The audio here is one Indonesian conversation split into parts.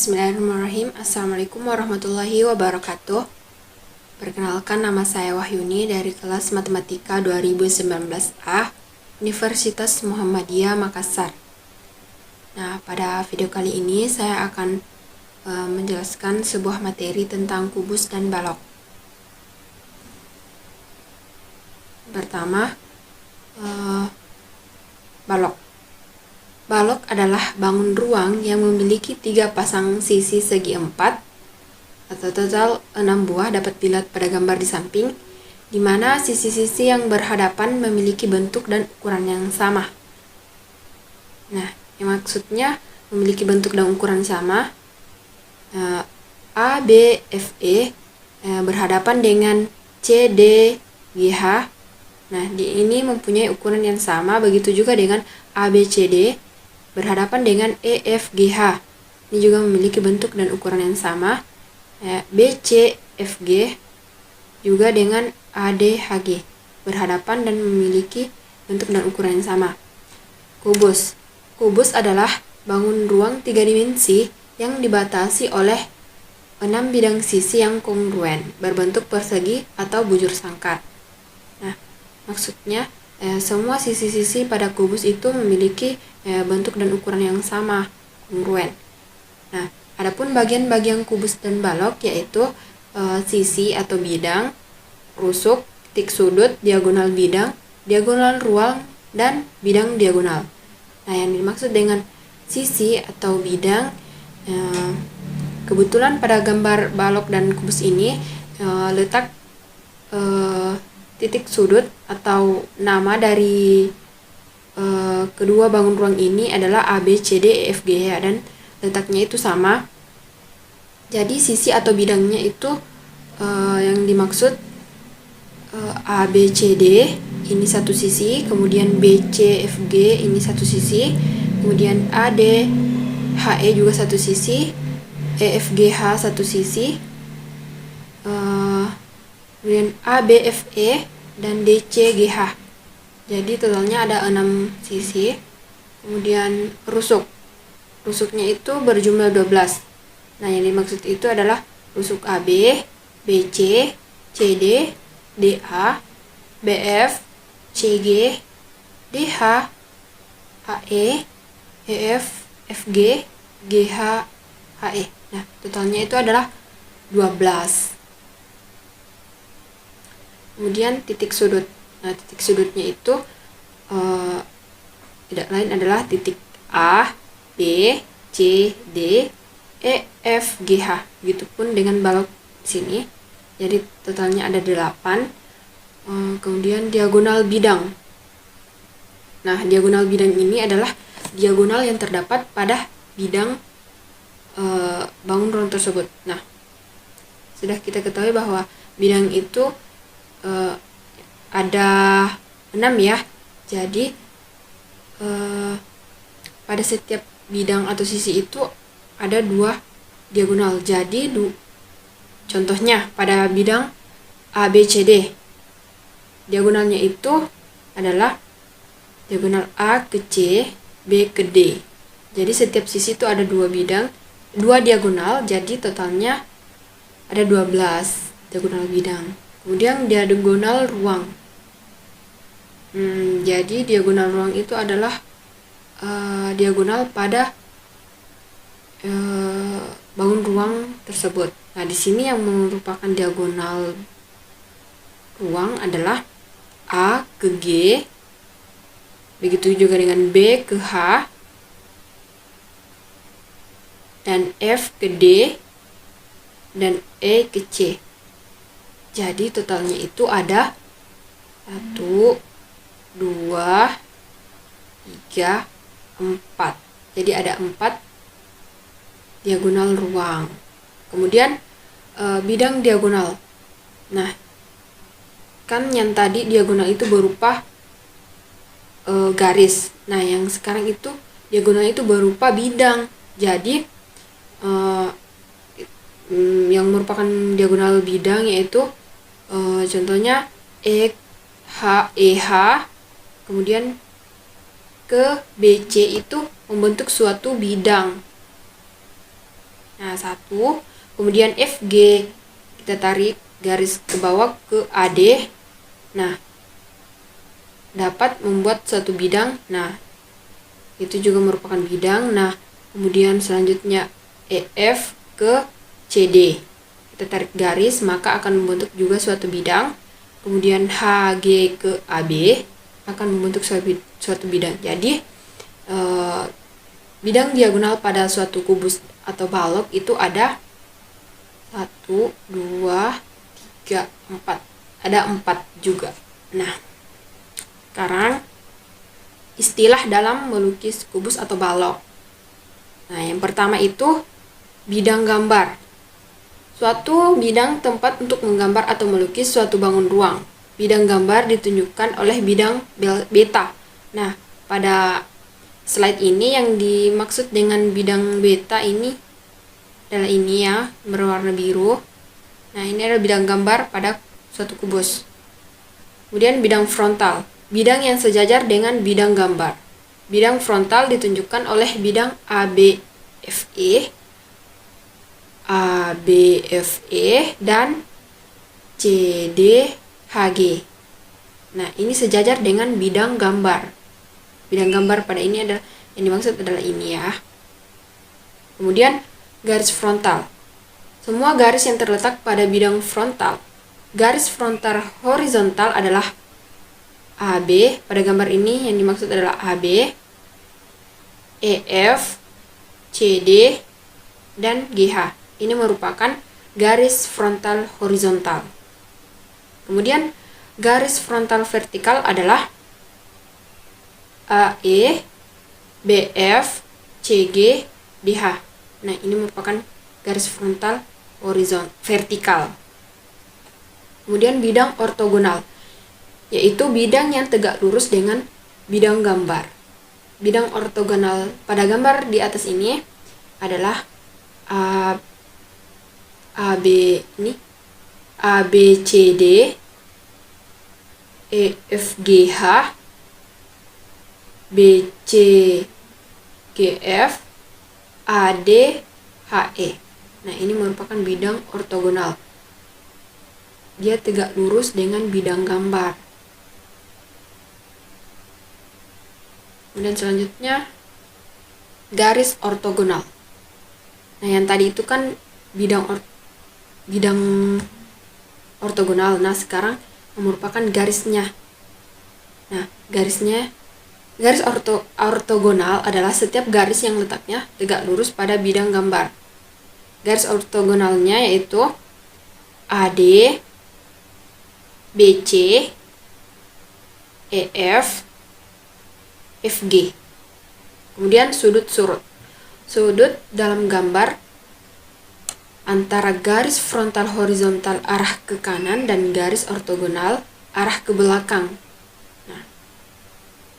Bismillahirrahmanirrahim. Assalamualaikum warahmatullahi wabarakatuh. Perkenalkan, nama saya Wahyuni dari kelas Matematika 2019A Universitas Muhammadiyah Makassar. Nah, pada video kali ini saya akan menjelaskan sebuah materi tentang kubus dan balok. Pertama, balok. Balok adalah bangun ruang yang memiliki 3 pasang sisi segi 4 atau total 6 buah dapat dilihat pada gambar di samping, di mana sisi-sisi yang berhadapan memiliki bentuk dan ukuran yang sama. Nah, yang maksudnya memiliki bentuk dan ukuran sama, A, B, F, E berhadapan dengan C, D, G, H. Nah, di ini mempunyai ukuran yang sama, begitu juga dengan A, B, C, D berhadapan dengan E, F, G, H. Ini juga memiliki bentuk dan ukuran yang sama. B, C, F, G juga dengan A, D, H, G berhadapan dan memiliki bentuk dan ukuran yang sama. Kubus. Kubus adalah bangun ruang 3 dimensi yang dibatasi oleh 6 bidang sisi yang kongruen, berbentuk persegi atau bujur sangkar. Nah, maksudnya semua sisi-sisi pada kubus itu memiliki bentuk dan ukuran yang sama, kongruen. Nah, adapun bagian-bagian kubus dan balok yaitu sisi atau bidang, rusuk, titik sudut, diagonal bidang, diagonal ruang, dan bidang diagonal. Nah, yang dimaksud dengan sisi atau bidang, kebetulan pada gambar balok dan kubus ini letak titik sudut atau nama dari kedua bangun ruang ini adalah A, B, C, D, E, F, G, H, dan letaknya itu sama. Jadi sisi atau bidangnya itu yang dimaksud A, B, C, D ini satu sisi, kemudian B, C, F, G ini satu sisi, kemudian A, D, H, E juga satu sisi, E, F, G, H satu sisi, kemudian A, B, F, E dan D, C, G, H. Jadi totalnya ada 6 sisi. Kemudian rusuk. Rusuknya itu berjumlah 12. Nah, yang dimaksud itu adalah rusuk AB, BC, CD, DA, BF, CG, DH, HE, EF, FG, GH, HE. Nah, totalnya itu adalah 12. Kemudian titik sudut. Nah, titik sudutnya itu tidak lain adalah titik A, B, C, D, E, F, G, H. Begitupun dengan balok sini. Jadi totalnya ada 8. Kemudian diagonal bidang. Nah, diagonal bidang ini adalah diagonal yang terdapat pada bidang bangun ruang tersebut. Nah, sudah kita ketahui bahwa bidang itu ada 6 ya. Jadi pada setiap bidang atau sisi itu ada 2 diagonal. Jadi contohnya pada bidang A, B, C, D, diagonalnya itu adalah diagonal A ke C, B ke D. Jadi setiap sisi itu ada 2 bidang, 2 diagonal, jadi totalnya ada 12 diagonal bidang. Kemudian diagonal ruang. Jadi diagonal ruang itu adalah diagonal pada bangun ruang tersebut. Nah, di sini yang merupakan diagonal ruang adalah A ke G, begitu juga dengan B ke H, dan F ke D, dan E ke C. Jadi totalnya itu ada 1, 2, 3, 4. Jadi ada 4 diagonal ruang. Kemudian bidang diagonal. Nah, kan yang tadi diagonal itu berupa garis. Nah, yang sekarang itu diagonal itu berupa bidang. Jadi yang merupakan diagonal bidang yaitu contohnya E, H, kemudian ke BC itu membentuk suatu bidang. Nah, 1. Kemudian FG kita tarik garis ke bawah ke AD. Nah, dapat membuat suatu bidang. Nah, itu juga merupakan bidang. Nah, kemudian selanjutnya EF ke CD. Kita tarik garis, maka akan membentuk juga suatu bidang. Kemudian HG ke AB akan membentuk suatu bidang. Jadi, bidang diagonal pada suatu kubus atau balok itu ada 1, 2, 3, 4. Ada 4 juga. Nah, sekarang istilah dalam melukis kubus atau balok. Nah, yang pertama itu bidang gambar. Suatu bidang tempat untuk menggambar atau melukis suatu bangun ruang. Bidang gambar ditunjukkan oleh bidang beta. Nah, pada slide ini yang dimaksud dengan bidang beta ini adalah ini ya, berwarna biru. Nah, ini adalah bidang gambar pada suatu kubus. Kemudian bidang frontal. Bidang yang sejajar dengan bidang gambar. Bidang frontal ditunjukkan oleh bidang ABFE, dan CDHG. Nah, ini sejajar dengan bidang gambar. Bidang gambar pada ini adalah yang dimaksud adalah ini ya. Kemudian garis frontal. Semua garis yang terletak pada bidang frontal. Garis frontal horizontal adalah AB. Pada gambar ini yang dimaksud adalah AB, EF, CD, dan GH. Ini merupakan garis frontal horizontal. Kemudian garis frontal vertikal adalah AE, BF, CG, DH. Nah, ini merupakan garis frontal vertikal. Kemudian bidang ortogonal, yaitu bidang yang tegak lurus dengan bidang gambar. Bidang ortogonal pada gambar di atas ini adalah ABCD, EFGH, BCGF, ADHE. Nah, ini merupakan bidang ortogonal. Dia tegak lurus dengan bidang gambar. Kemudian selanjutnya garis ortogonal. Nah, yang tadi itu kan bidang ortogonal. Nah, sekarang merupakan garisnya. Nah, garis ortogonal adalah setiap garis yang letaknya tegak lurus pada bidang gambar. Garis ortogonalnya yaitu AD, BC, EF, FG. Kemudian sudut-surut. Sudut dalam gambar antara garis frontal horizontal arah ke kanan dan garis ortogonal arah ke belakang. Nah,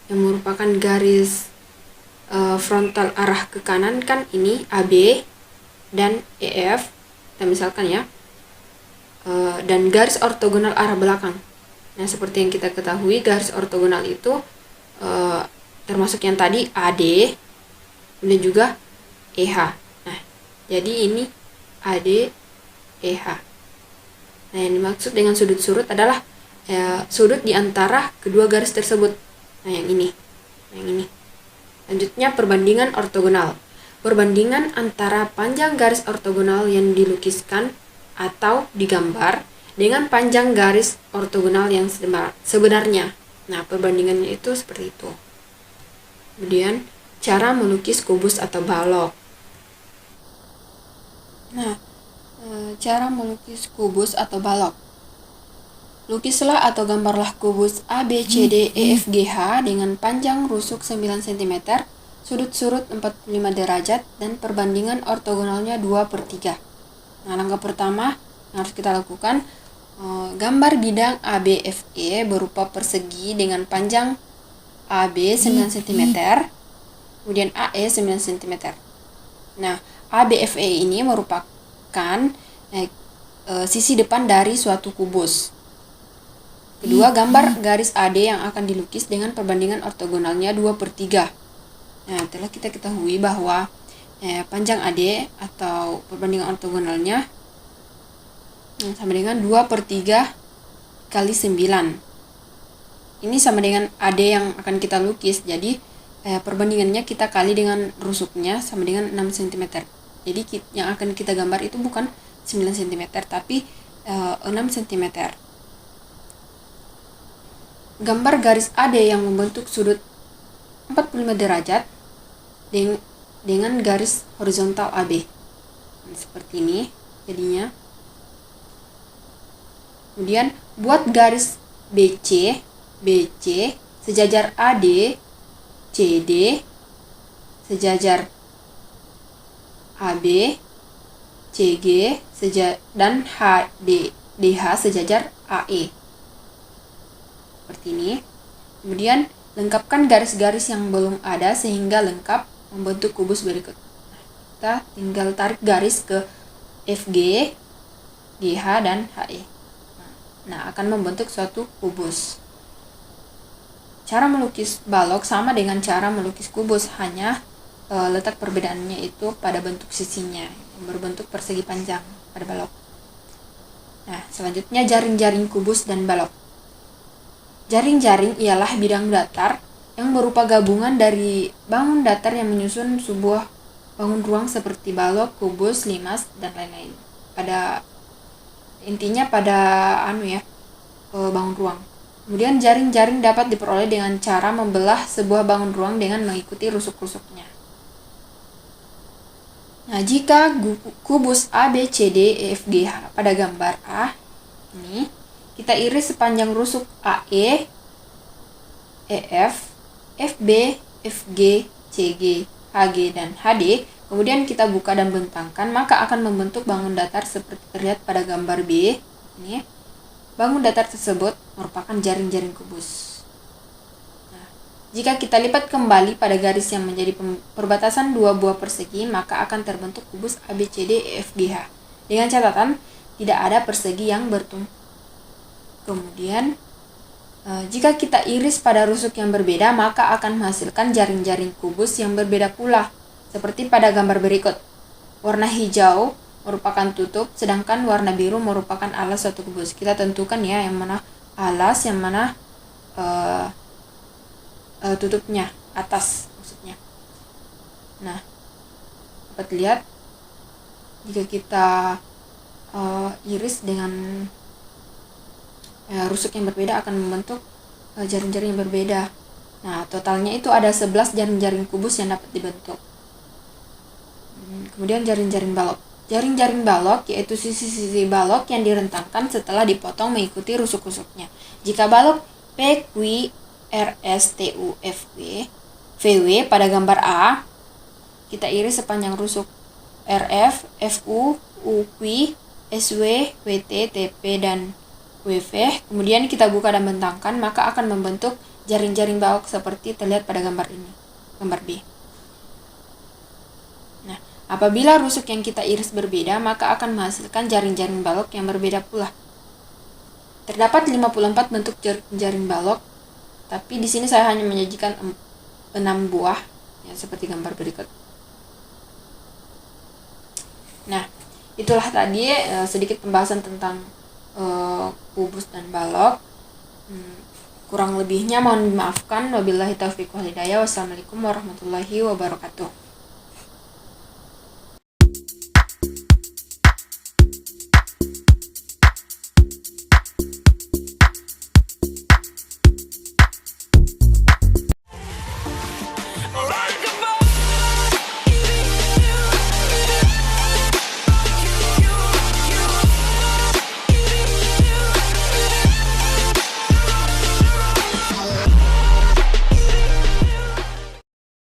yang merupakan garis frontal arah ke kanan kan ini AB dan EF, kita misalkan ya, dan garis ortogonal arah belakang. Nah, seperti yang kita ketahui, garis ortogonal itu termasuk yang tadi AD dan juga EH. Nah, jadi ini AD, EH. Nah, yang dimaksud dengan sudut surut adalah sudut di antara kedua garis tersebut. Nah, yang ini. Selanjutnya perbandingan ortogonal. Perbandingan antara panjang garis ortogonal yang dilukiskan atau digambar dengan panjang garis ortogonal yang sebenarnya. Nah, perbandingannya itu seperti itu. Kemudian, cara melukis kubus atau balok. Nah, cara melukis kubus atau balok. Lukislah atau gambarlah kubus ABCD EFGH dengan panjang rusuk 9 cm, sudut surut 45 derajat, dan perbandingan ortogonalnya 2/3. Nah, langkah pertama yang harus kita lakukan, gambar bidang ABFE berupa persegi dengan panjang AB 9 cm, kemudian AE 9 cm. Nah, ABFE ini merupakan sisi depan dari suatu kubus. Kedua, gambar garis AD yang akan dilukis dengan perbandingan ortogonalnya 2/3. Nah, telah kita ketahui bahwa panjang AD atau perbandingan ortogonalnya sama dengan 2/3 kali 9. Ini sama dengan AD yang akan kita lukis, jadi perbandingannya kita kali dengan rusuknya sama dengan 6 cm. Jadi yang akan kita gambar itu bukan 9 cm tapi 6 cm. Gambar garis AD yang membentuk sudut 45 derajat dengan garis horizontal AB. Seperti ini jadinya. Kemudian buat garis BC sejajar AD, CD sejajar AB, CG dan DH sejajar AE. Seperti ini. Kemudian lengkapkan garis-garis yang belum ada sehingga lengkap membentuk kubus berikut. Kita tinggal tarik garis ke FG, GH dan HE. Nah, akan membentuk suatu kubus. Cara melukis balok sama dengan cara melukis kubus, hanya letak perbedaannya itu pada bentuk sisinya yang berbentuk persegi panjang pada balok. Nah, selanjutnya jaring-jaring kubus dan balok. Jaring-jaring ialah bidang datar yang berupa gabungan dari bangun datar yang menyusun sebuah bangun ruang seperti balok, kubus, limas, dan lain-lain. Intinya pada bangun ruang. Kemudian jaring-jaring dapat diperoleh dengan cara membelah sebuah bangun ruang dengan mengikuti rusuk-rusuknya. Nah, jika kubus ABCDEFGH pada gambar A ini kita iris sepanjang rusuk AE, EF, FB, FG, CG, HG, dan HD, kemudian kita buka dan bentangkan, maka akan membentuk bangun datar seperti terlihat pada gambar B. Ini, bangun datar tersebut merupakan jaring-jaring kubus. Nah, jika kita lipat kembali pada garis yang menjadi perbatasan dua buah persegi, maka akan terbentuk kubus ABCDEFGH. Dengan catatan, tidak ada persegi yang bertumpuk. Kemudian, jika kita iris pada rusuk yang berbeda, maka akan menghasilkan jaring-jaring kubus yang berbeda pula, seperti pada gambar berikut. Warna hijau merupakan tutup, sedangkan warna biru merupakan alas suatu kubus. Kita tentukan ya, yang mana alas, yang mana tutupnya, atas maksudnya. Nah, dapat lihat jika kita iris dengan rusuk yang berbeda akan membentuk jaring-jaring yang berbeda. Nah, totalnya itu ada 11 jaring-jaring kubus yang dapat dibentuk. Kemudian jaring-jaring balok. Jaring-jaring balok yaitu sisi-sisi balok yang direntangkan setelah dipotong mengikuti rusuk-rusuknya. Jika balok PQ, RS, TU, FW, VW pada gambar A, kita iris sepanjang rusuk RF, FU, UQ, SW, WT, TP, dan WV. Kemudian kita buka dan bentangkan, maka akan membentuk jaring-jaring balok seperti terlihat pada gambar ini, gambar B. Nah, apabila rusuk yang kita iris berbeda, maka akan menghasilkan jaring-jaring balok yang berbeda pula. Terdapat 54 bentuk jaring balok, tapi di sini saya hanya menyajikan 6 buah, ya, seperti gambar berikut. Nah, itulah tadi sedikit pembahasan tentang kubus dan balok. Kurang lebihnya mohon dimaafkan. Wabillahi taufiq wal hidayah. Wassalamualaikum warahmatullahi wabarakatuh.